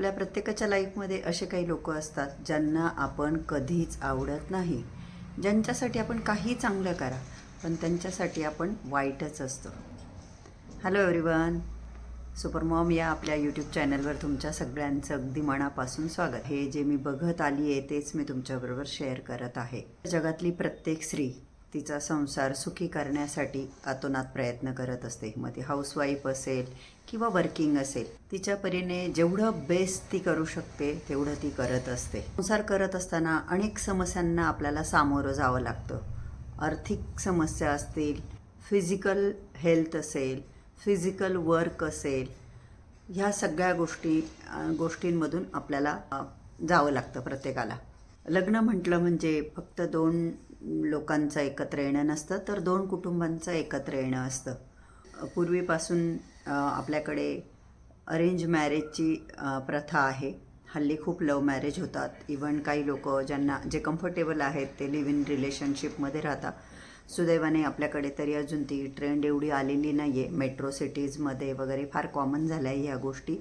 आपल्या प्रत्येकाच्या लाईफमध्ये असे काही लोक असतात ज्यांना आपण कधीच आवडत नाही, ज्यांच्यासाठी आपण काही चांगलं करा पण त्यांच्यासाठी आपण वाईटच असतो. हॅलो एव्हरीवन, सुपर मॉम या आपल्या यूट्यूब चॅनलवर तुमच्या सगळ्यांचं अगदी मनापासून स्वागत. हे जे मी बघत आली आहे तेच मी तुमच्याबरोबर शेअर करत आहे. जगातली प्रत्येक स्त्री तिचा संसार सुखी करण्यासाठी अतोनात प्रयत्न करत असते. मग ती हाऊसवाईफ असेल किंवा वर्किंग असेल, तिच्या परीने जेवढं बेस्ट ती करू शकते तेवढं ती करत असते. संसार करत असताना अनेक समस्यांना आपल्याला सामोरं जावं लागतं. आर्थिक समस्या असतील, फिजिकल हेल्थ असेल, फिजिकल वर्क असेल, ह्या सगळ्या गोष्टींमधून आपल्याला जावं लागतं प्रत्येकाला. लग्न म्हटलं म्हणजे फक्त दोन लोकांचं एकत्र येणं नसतं, तर दोन कुटुंबांचं एकत्र येणं असतं. पूर्वीपासून आपल्याकडे अरेंज मॅरेजची प्रथा आहे. हल्ली खूप लव्ह मॅरेज होतात. इव्हन काही लोक जे कम्फर्टेबल आहेत ते लिव्ह इन रिलेशनशिपमध्ये राहतात. सुदैवाने आपल्याकडे तरी अजून ती ट्रेंड एवढी आलेली नाही आहे. मेट्रो सिटीजमध्ये वगैरे फार कॉमन झाल्या आहे ह्या गोष्टी.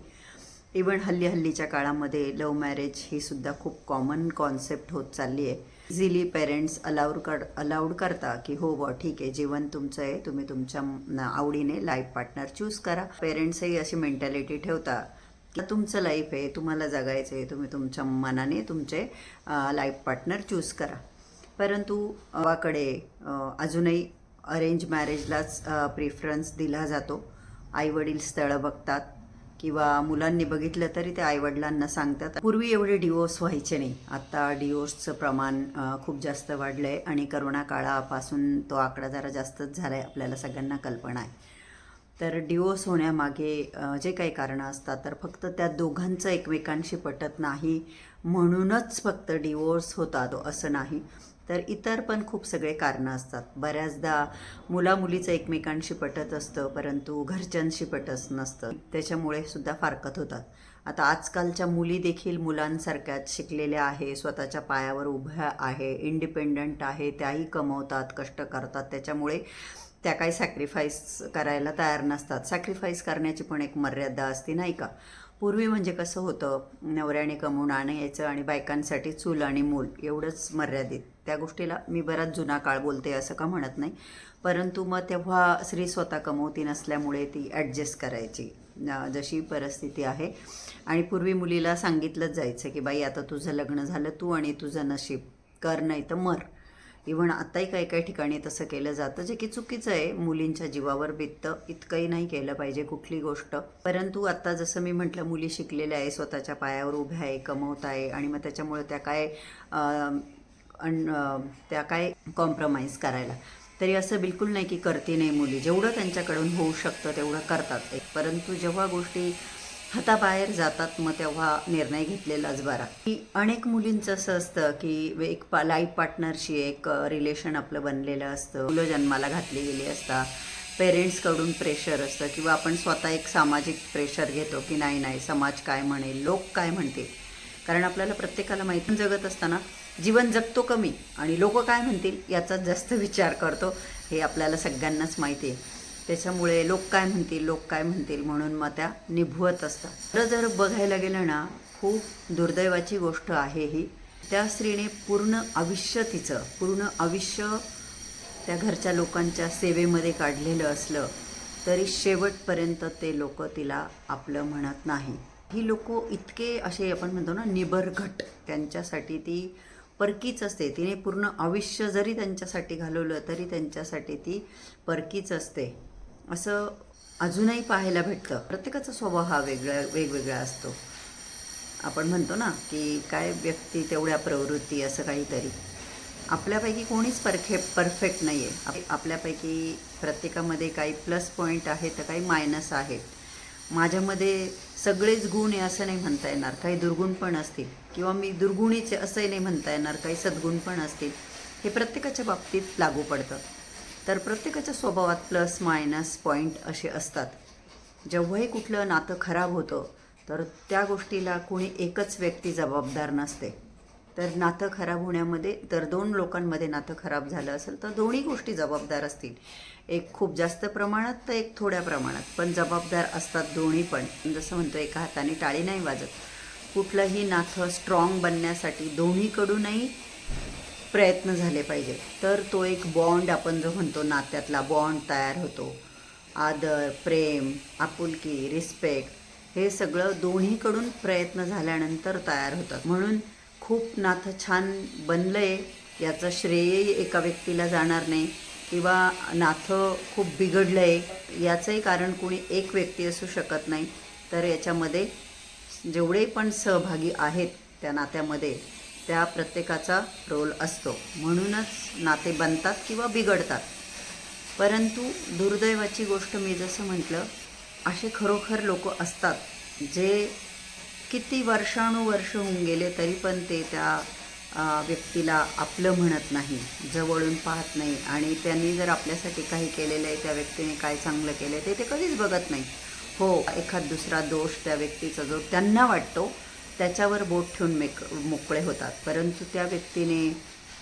इव्हन हल्लीच्या काळामध्ये लव्ह मॅरेज ही सुद्धा खूप कॉमन कॉन्सेप्ट होत चालली आहे. इझिली पेरेंट्स अलाउड करता की हो बुवा ठीक आहे, जीवन तुमचं आहे, तुम्ही तुमच्या आवडीने लाईफ पार्टनर चूज करा. पेरेंट्सही अशी मेंटॅलिटी ठेवता की तुमचं लाईफ आहे, तुम्हाला जगायचं आहे, तुम्ही तुमच्या मनाने तुमचे लाईफ पार्टनर चूज करा. परंतु गावाकडे अजूनही अरेंज मॅरेजलाच प्रेफरन्स दिला जातो. आईवडील स्थळं बघतात किंवा मुलांनी बघितलं तरी ते आईवडिलांना सांगतात. पूर्वी एवढे डिवोर्स व्हायचे नाही. आता डिवोर्सचं प्रमाण खूप जास्त वाढलं आहे आणि करोना काळापासून तो आकडा जरा जास्तच झाला आहे, आपल्याला सगळ्यांना कल्पना आहे. तर डिवोर्स होण्यामागे जे काही कारणं असतात, तर फक्त त्या दोघांचं एकमेकांशी पटत नाही म्हणूनच फक्त डिवोर्स होतात असं नाही, तर इतर पण खूप सगळे कारणं असतात. बऱ्याचदा मुलीचं एकमेकांशी पटत असतं परंतु घरच्यांशी पटत नसतं, त्याच्यामुळे सुद्धा फारकत होतात. आता आजकालच्या मुली देखील मुलांसारख्याच शिकलेल्या आहे, स्वतःच्या पायावर उभ्या आहे, इंडिपेंडंट आहे, त्याही कमवतात, कष्ट करतात. त्याच्यामुळे त्या काही सॅक्रिफाईस करायला तयार नसतात. सॅक्रिफाईस करण्याची पण एक मर्यादा असते, नाही का? पूर्वी म्हणजे कसं होतं, नवऱ्याने कमवून आणायचं आणि बायकांसाठी चूल आणि मूल एवढंच मर्यादित. त्या गोष्टीला मी बराच जुना काळ बोलते असं का म्हणत नाही, परंतु मग तेव्हा स्त्री स्वतः कमवती नसल्यामुळे ती ॲडजस्ट करायची जशी परिस्थिती आहे. आणि पूर्वी मुलीला सांगितलंच जायचं की बाई आता तुझं लग्न झालं, तू आणि तुझं नशीब कर, नाही तर मर. इव्हन आत्ताही काही ठिकाणी तसं केलं जातं, जे की चुकीचं आहे. मुलींच्या जीवावर बिततं, इतकंही नाही केलं पाहिजे कुठली गोष्ट. परंतु आत्ता जसं मी म्हटलं, मुली शिकलेल्या आहे, स्वतःच्या पायावर उभ्या आहे, कमवत आहे आणि मग त्याच्यामुळे त्या काय कॉम्प्रोमाइज करायला. तरी असं बिलकुल नाही की करते नाही मुली. जेवढं त्यांच्याकडून होऊ शकतं तेवढं करतात. परंतु जेव्हा गोष्टी हाताबाहेर जातात मग तेव्हा निर्णय घेतलेलाच बरा. की अनेक मुलींचं असं असतं की एक लाईफ पार्टनरशी एक रिलेशन आपलं बनलेलं असतं, मुलं जन्माला घातली गेली असतात, पेरेंट्सकडून प्रेशर असतं किंवा आपण स्वतः एक सामाजिक प्रेशर घेतो की नाही समाज काय म्हणेल, लोक काय म्हणतील. कारण आपल्याला प्रत्येकाला माहिती, जगत असताना जीवन जगतो कमी आणि लोक काय म्हणतील याचाच जास्त विचार करतो, हे आपल्याला सगळ्यांनाच माहिती आहे. त्याच्यामुळे लोक काय म्हणतील म्हणून मग त्या निभवत असतात. जर बघायला गेलं ना, खूप दुर्दैवाची गोष्ट आहे ही. त्या स्त्रीने पूर्ण आयुष्य त्या घरच्या लोकांच्या सेवेमध्ये काढलेलं असलं तरी शेवटपर्यंत ते लोक तिला आपलं म्हणत नाही. ही लोक इतके असे आपण म्हणतो ना निबरघट, त्यांच्यासाठी ती परकीच असते. तिने पूर्ण आयुष्य जरी त्यांच्यासाठी घालवलं तरी त्यांच्यासाठी ती परकीच असते, असं अजूनही पाहायला भेटतं. प्रत्येकाचा स्वभाव हा वेगवेगळा असतो. आपण म्हणतो ना की काय व्यक्ती तेवढ्या प्रवृत्ती, असं काहीतरी. आपल्यापैकी कोणीच परफेक्ट नाही आहे. आपल्यापैकी प्रत्येकामध्ये काही प्लस पॉईंट आहे तर काही मायनस आहेत. माझ्यामध्ये सगळेच गुण आहे असं नाही म्हणता येणार, काही दुर्गुण पण असतील, किंवा मी दुर्गुणीचे असंही नाही म्हणता येणार, काही सद्गुण पण असतील. हे प्रत्येकाच्या बाबतीत लागू पडतं. तर प्रत्येकाच्या स्वभावात प्लस मायनस पॉईंट असे असतात. जेव्हाही कुठलं नातं खराब होतं तर त्या गोष्टीला कोणी एकच व्यक्ती जबाबदार नसते. तर नातं खराब होण्यामध्ये, तर दोन लोकांमध्ये नातं खराब झालं असेल तर दोन्ही गोष्टी जबाबदार असतील. एक खूप जास्त प्रमाणात तर एक थोड्या प्रमाणात, पण जबाबदार असतात दोन्ही पण. जसं म्हणतो एका हाताने टाळी नाही वाजत. कुठलंही नातं स्ट्रॉंग बनण्यासाठी दोन्हीकडूनही प्रयत्न झाले पाहिजे, तर तो एक बॉन्ड आपण जो म्हणतो नात्यातला बॉन्ड तयार होतो. आदर, प्रेम, आपुलकी, रिस्पेक्ट हे सगळं दोन्हीकडून प्रयत्न झाल्यानंतर तयार होतात. म्हणून खूप नातं छान बनलं आहे याचं श्रेयही एका व्यक्तीला जाणार नाही, किंवा नातं खूप बिघडलं आहे याचंही कारण कोणी एक व्यक्ती असू शकत नाही. तर याच्यामध्ये जेवढे पण सहभागी आहेत त्या नात्यामध्ये त्या प्रत्येकाचा रोल असतो. म्हणूनच नाते बनतात किंवा बिघडतात. परंतु दुर्दैवाची गोष्ट मी जसं म्हटलं, असे खरोखर लोक असतात जे किती वर्षानुवर्ष होऊन गेले तरी पण ते त्या व्यक्तीला आपलं म्हणत नाही, जवळून पाहत नाही, आणि त्यांनी जर आपल्यासाठी काही केलेलं आहे, त्या व्यक्तीने काय चांगलं केलं आहे ते कधीच बघत नाही. हो, एखाद दुसरा दोष त्या व्यक्तीचा जो त्यांना वाटतो त्याच्यावर बोट ठेवून मोकळे होतात. परंतु त्या व्यक्तीने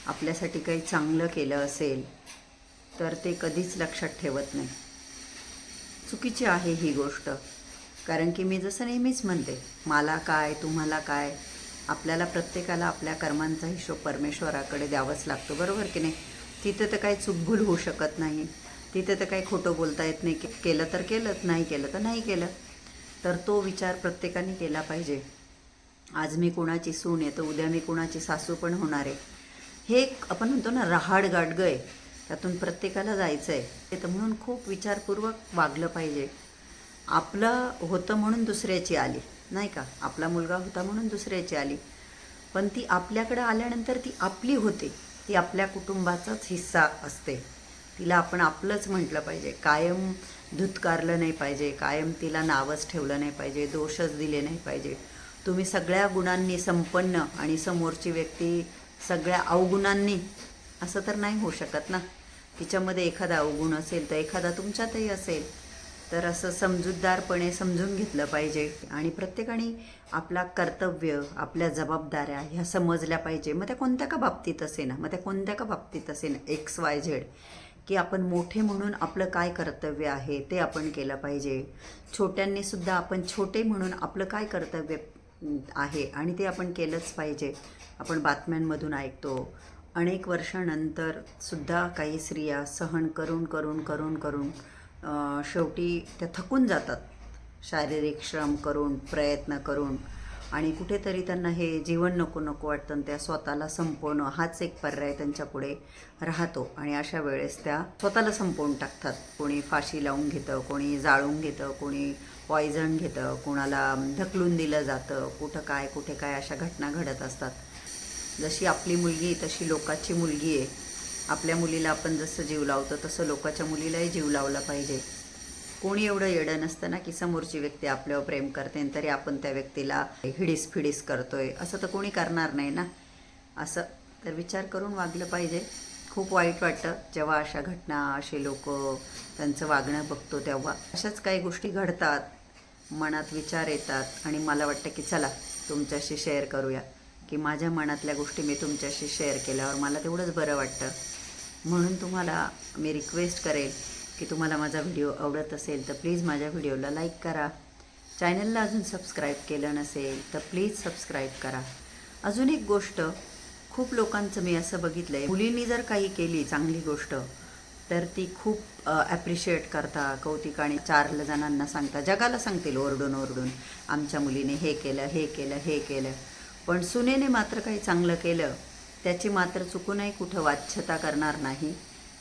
आपल्यासाठी काही चांगलं केलं असेल तर ते कधीच लक्षात ठेवत नाही. चुकीची आहे ही गोष्ट. कारण की मी जसं नेहमीच म्हणते, मला काय तुम्हाला काय, आपल्याला प्रत्येकाला आपल्या कर्मांचा हिशोब परमेश्वराकडे द्यावाच लागतो, बरोबर की नाही. तिथं तर काही चूकभूल होऊ शकत नाही, तिथं तर काही खोटं बोलता येत नाही. केलं तर केलं, नाही केलं तर नाही केलं. तर तो विचार प्रत्येकाने केला पाहिजे. आज मी कुणाची सून आहे तर उद्या मी कुणाची सासू पण होणार आहे. हे आपण म्हणतो ना रहाड गाडगं आहे, त्यातून प्रत्येकाला जायचं आहे. तर म्हणून खूप विचारपूर्वक वागलं पाहिजे. आपलं होतं म्हणून दुसऱ्याची आली, नाही का. आपला मुलगा होता म्हणून दुसऱ्याची आली, पण ती आपल्याकडं आल्यानंतर ती आपली होते, ती आपल्या कुटुंबाचाच हिस्सा असते. तिला आपण आपलंच म्हटलं पाहिजे, कायम धुतकारलं नाही पाहिजे, कायम तिला नावच ठेवलं नाही पाहिजे, दोषच दिले नाही पाहिजे. तुम्ही सगळ्या गुणांनी संपन्न आणि समोरची व्यक्ती सगळ्या अवगुणांनी, असं तर नाही होऊ शकत ना. तिच्यामध्ये एखादा अवगुण असेल तर एखादा तुमच्यातही असेल. तर असं समजूतदारपणे समजून घेतलं पाहिजे आणि प्रत्येकाने आपला कर्तव्य, आपल्या जबाबदाऱ्या ह्या समजल्या पाहिजे. मग त्या कोणत्या का बाबतीत असे ना, XYZ, की आपण मोठे म्हणून आपलं काय कर्तव्य आहे ते आपण केलं पाहिजे. छोट्यांनीसुद्धा आपण छोटे म्हणून आपलं काय कर्तव्य आहे आणि ते आपण केलंच पाहिजे. आपण बातम्यांमधून ऐकतो, अनेक वर्षानंतर सुद्धा काही स्त्रिया सहन करून करून करून करून शेवटी त्या थकून जातात, शारीरिक श्रम करून, प्रयत्न करून, आणि कुठेतरी त्यांना हे जीवन नको नको वाटतं आणि त्या स्वतःला संपवणं हाच एक पर्याय त्यांच्यापुढे राहतो. आणि अशा वेळेस त्या स्वतःला संपवून टाकतात. कोणी फाशी लावून घेतं, कोणी जाळून घेतं, कोणी पॉयझन घेतं, कोणाला ढकलून दिलं जातं, कुठे काय अशा घटना घडत असतात. जशी आपली मुलगी तशी लोकाची मुलगी आहे. आपल्या मुलीला आपण जसं जीव लावतो तसं लोकाच्या मुलीलाही जीव लावला पाहिजे. कोणी एवढं येडं नसतं ना की समोरची व्यक्ती आपल्यावर प्रेम करते तरी आपण त्या व्यक्तीला हिडीस फिडीस करतोय, असं तर कोणी करणार नाही ना. असं तर विचार करून वागलं पाहिजे. खूप वाईट वाटतं जेव्हा अशा घटना, असे लोक त्यांचं वागणं बघतो तेव्हा. अशाच काही गोष्टी घडतात, मनात विचार येतात आणि मला वाटतं की चला तुमच्याशी शेअर करूया, की माझ्या मनातल्या गोष्टी मी तुमच्याशी शेअर केल्यावर मला तेवढंच बरं वाटतं. म्हणून तुम्हाला मी रिक्वेस्ट करेल की तुम्हाला माझा व्हिडिओ आवडत असेल तर प्लीज माझ्या व्हिडिओला लाईक करा. चॅनलला अजून सबस्क्राईब केलं नसेल तर प्लीज सबस्क्राईब करा. अजून एक गोष्ट, खूप लोकांचं मी असं बघितलं आहे, मुलींनी जर काही केली चांगली गोष्ट तर ती खूप ॲप्रिशिएट करता, कौतिकाने 4 जणांना सांगता, जगाला सांगतील ओरडून ओरडून, आमच्या मुलीने हे केलं हे केलं हे केलं. पण सुनेने मात्र काही चांगलं केलं त्याची मात्र चुकूनही कुठं वाच्यता करणार नाही.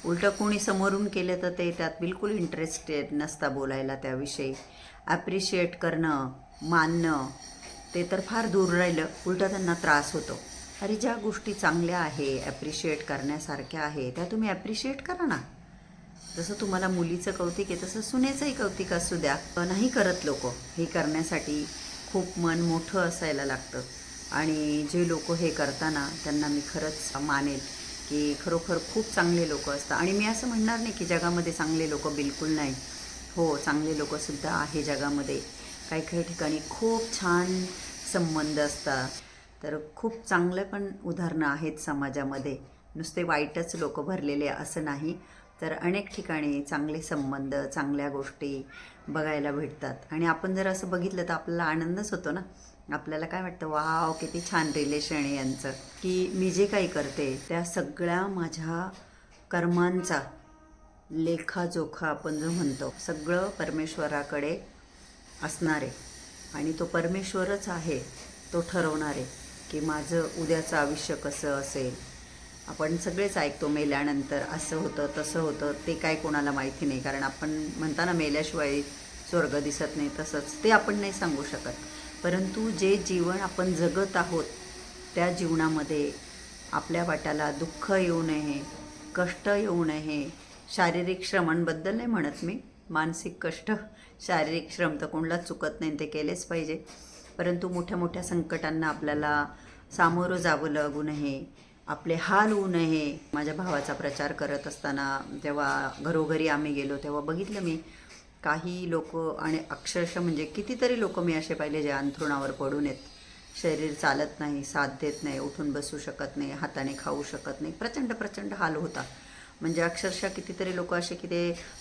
उलटं कोणी समोरून केलं तर ते त्यात बिलकुल इंटरेस्टेड नसता बोलायला त्याविषयी. ॲप्रिशिएट करणं, मानणं ते तर फार दूर राहिलं, उलटं त्यांना त्रास होतो. अरे ज्या गोष्टी चांगल्या आहे, ॲप्रिशिएट करण्यासारख्या आहे त्या तुम्ही ॲप्रिशिएट करा ना. जसं तुम्हाला मुलीचं कौतिक आहे तसं सुनेचंही कौतिक असू द्या. नाही करत लोक. हे करण्यासाठी खूप मन मोठं असायला लागतं. आणि जे लोक हे करताना त्यांना मी खरंच मानेल की खरोखर खूप चांगले लोक असतात. आणि मी असं म्हणणार नाही की जगामध्ये चांगले लोक बिलकुल नाही. हो, चांगले लोकसुद्धा आहे जगामध्ये. काही काही ठिकाणी खूप छान संबंध असतात. तर खूप चांगलं पण उदाहरणं आहेत समाजामध्ये. नुसते वाईटच लोक भरलेले असं नाही. तर अनेक ठिकाणी चांगले संबंध, चांगल्या गोष्टी बघायला भेटतात आणि आपण जर असं बघितलं तर आपल्याला आनंदच होतो ना. आपल्याला काय वाटतं, वाव किती छान रिलेशन आहे यांचं, की मी जे काही करते त्या सगळ्या माझ्या कर्मांचा लेखाजोखा आपण जो म्हणतो सगळं परमेश्वराकडे असणार आहे आणि तो परमेश्वरच आहे, तो ठरवणार आहे की माझं उद्याचं आयुष्य कसं असेल. आपण सगळेच ऐकतो मेल्यानंतर असं होतं तसं होतं, ते काय कोणाला माहिती नाही, कारण आपण म्हणताना मेल्याशिवाय स्वर्ग दिसत नाही, तसंच ते आपण नाही सांगू शकत. परंतु जे जीवन आपण जगत आहोत त्या जीवनामध्ये आपल्या वाट्याला दुःख येऊ नये, कष्ट येऊ नये. शारीरिक श्रमांबद्दल नाही म्हणत मी, मानसिक कष्ट, शारीरिक श्रम तर कोणालाच चुकत नाही, ते केलेच पाहिजे. परंतु मोठ्या मोठ्या संकटांना आपल्याला सामोरं जावं लागू नये, आपले हाल होऊ नये. माझ्या भावाचा प्रचार करत असताना जेव्हा घरोघरी आम्ही गेलो तेव्हा बघितलं मी काही लोक, आणि अक्षरशः म्हणजे कितीतरी लोक मी असे पाहिले जे अंथरुणावर पडून आहेत, शरीर चालत नाही, साथ देत नाही, उठून बसू शकत नाही, हाताने खाऊ शकत नाही, प्रचंड प्रचंड हाल होता. म्हणजे अक्षरशः कितीतरी लोक असे की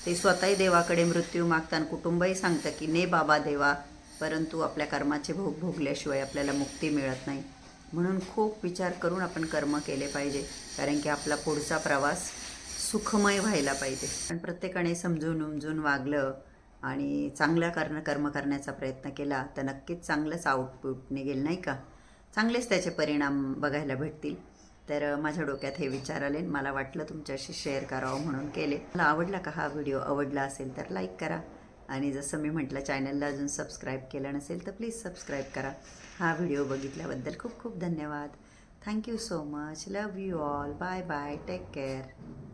ते स्वतःही देवाकडे मृत्यू मागतात, कुटुंबही सांगतं की ने बाबा देवा, परंतु आपल्या कर्माचे भोग भोगल्याशिवाय आपल्याला मुक्ती मिळत नाही. म्हणून खूप विचार करून आपण कर्म केले पाहिजे, कारण की आपला पुढचा प्रवास सुखमय व्हायला पाहिजे. पण प्रत्येकाने समजून उमजून वागलं आणि चांगल्या कर्म करण्याचा प्रयत्न केला तर नक्कीच चांगलंच आउटपुट निघेल, नाही का. चांगलेच त्याचे परिणाम बघायला भेटतील. तर माझ्या डोक्यात हे विचार आले, मला वाटलं तुमच्याशी शेअर करावं म्हणून केले. मला आवडला का हा व्हिडिओ? आवडला असेल तर लाईक करा, आणि जसं मी म्हटलं चॅनलला अजून सबस्क्राईब केलं नसेल तर प्लीज सबस्क्राईब करा. हा व्हिडिओ बघितल्याबद्दल खूप खूप धन्यवाद. Thank you so much. Love you all. Bye bye. Take care.